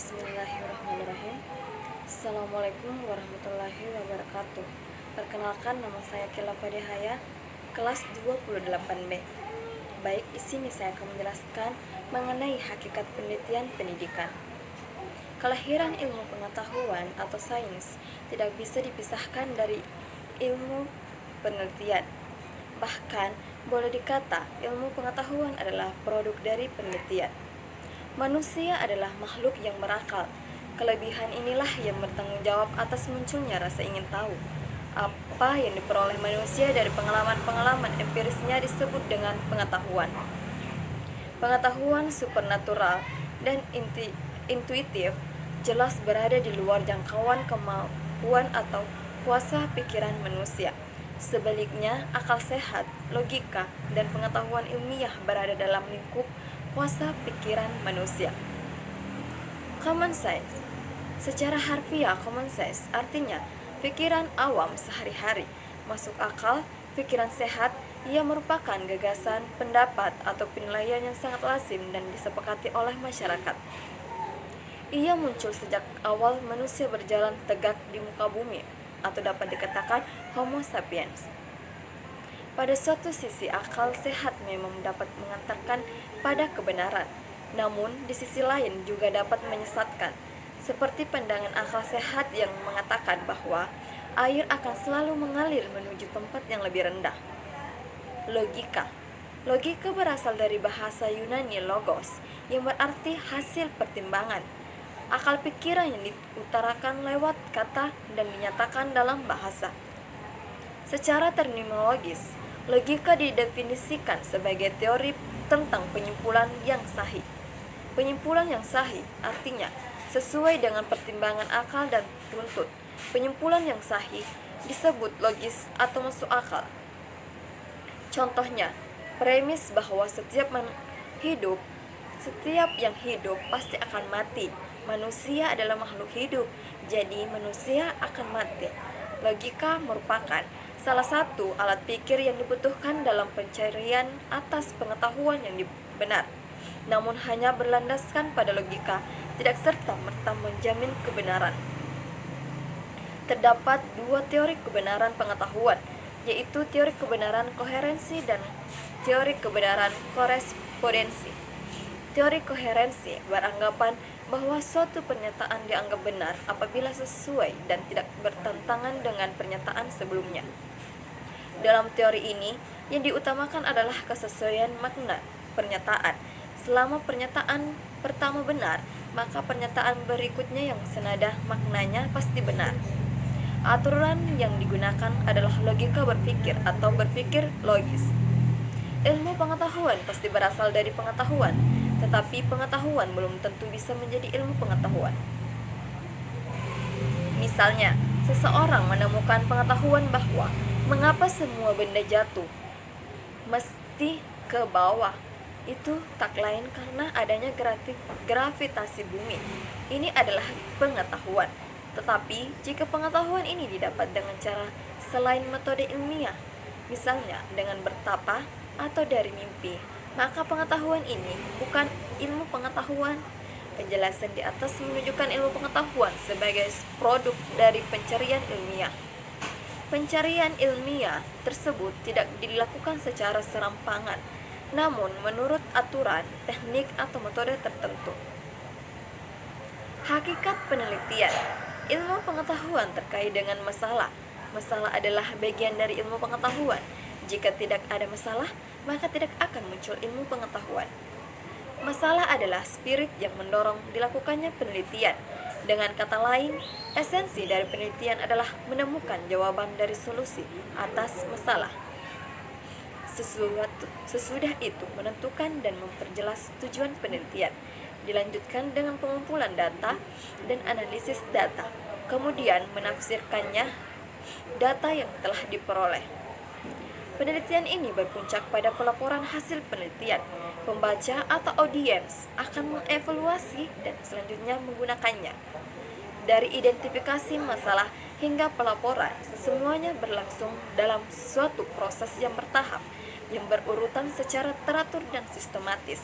Bismillahirrahmanirrahim. Assalamualaikum warahmatullahi wabarakatuh. Perkenalkan, nama saya Kela Fadehaya, kelas 28B. Baik, di sini saya akan menjelaskan mengenai hakikat penelitian pendidikan. Kelahiran ilmu pengetahuan atau sains tidak bisa dipisahkan dari ilmu penelitian. Bahkan, boleh dikata ilmu pengetahuan adalah produk dari penelitian. Manusia adalah makhluk yang berakal. Kelebihan inilah yang bertanggung jawab atas munculnya rasa ingin tahu. Apa yang diperoleh manusia dari pengalaman-pengalaman empirisnya disebut dengan pengetahuan. Pengetahuan supernatural dan intuitif jelas berada di luar jangkauan kemampuan atau kuasa pikiran manusia. Sebaliknya, akal sehat, logika, dan pengetahuan ilmiah berada dalam lingkup kuasa pikiran manusia. Common sense. Secara harfiah, common sense artinya pikiran awam sehari-hari. Masuk akal, pikiran sehat, ia merupakan gagasan, pendapat, atau penilaian yang sangat lazim dan disepakati oleh masyarakat. Ia muncul sejak awal manusia berjalan tegak di muka bumi, atau dapat dikatakan Homo sapiens. Pada suatu sisi, akal sehat memang dapat mengantarkan pada kebenaran, namun di sisi lain juga dapat menyesatkan, seperti pandangan akal sehat yang mengatakan bahwa air akan selalu mengalir menuju tempat yang lebih rendah. Logika. Logika berasal dari bahasa Yunani logos, yang berarti hasil pertimbangan. Akal pikiran yang diutarakan lewat kata dan dinyatakan dalam bahasa. Secara terminologis, logika didefinisikan sebagai teori tentang penyimpulan yang sahih. Penyimpulan yang sahih artinya sesuai dengan pertimbangan akal dan runtut. Penyimpulan yang sahih disebut logis atau masuk akal. Contohnya, premis bahwa setiap yang hidup pasti akan mati. Manusia adalah makhluk hidup, jadi manusia akan mati. Logika merupakan salah satu alat pikir yang dibutuhkan dalam pencarian atas pengetahuan yang benar. Namun hanya berlandaskan pada logika tidak serta-merta menjamin kebenaran. Terdapat dua teori kebenaran pengetahuan, yaitu teori kebenaran koherensi dan teori kebenaran korespondensi. Teori koherensi beranggapan bahwa suatu pernyataan dianggap benar apabila sesuai dan tidak bertentangan dengan pernyataan sebelumnya. Dalam teori ini, yang diutamakan adalah kesesuaian makna pernyataan. Selama pernyataan pertama benar, maka pernyataan berikutnya yang senada maknanya pasti benar. Aturan yang digunakan adalah logika berpikir atau berpikir logis. Ilmu pengetahuan pasti berasal dari pengetahuan, tetapi pengetahuan belum tentu bisa menjadi ilmu pengetahuan. Misalnya, seseorang menemukan pengetahuan bahwa mengapa semua benda jatuh mesti ke bawah. Itu tak lain karena adanya gravitasi bumi. Ini adalah pengetahuan. Tetapi jika pengetahuan ini didapat dengan cara selain metode ilmiah, misalnya dengan bertapa atau dari mimpi, maka pengetahuan ini bukan ilmu pengetahuan. Penjelasan di atas menunjukkan ilmu pengetahuan sebagai produk dari pencarian ilmiah. Pencarian ilmiah tersebut tidak dilakukan secara serampangan, namun menurut aturan, teknik, atau metode tertentu. Hakikat penelitian. Ilmu pengetahuan terkait dengan masalah. Masalah adalah bagian dari ilmu pengetahuan. Jika tidak ada masalah, maka tidak akan muncul ilmu pengetahuan. Masalah adalah spirit yang mendorong dilakukannya penelitian. Dengan kata lain, esensi dari penelitian adalah menemukan jawaban dari solusi atas masalah. Sesudah itu menentukan dan memperjelas tujuan penelitian. Dilanjutkan dengan pengumpulan data dan analisis data. Kemudian menafsirkannya data yang telah diperoleh. Penelitian ini berpuncak pada pelaporan hasil penelitian. Pembaca atau audiens akan mengevaluasi dan selanjutnya menggunakannya. Dari identifikasi masalah hingga pelaporan, semuanya berlangsung dalam suatu proses yang bertahap, yang berurutan secara teratur dan sistematis.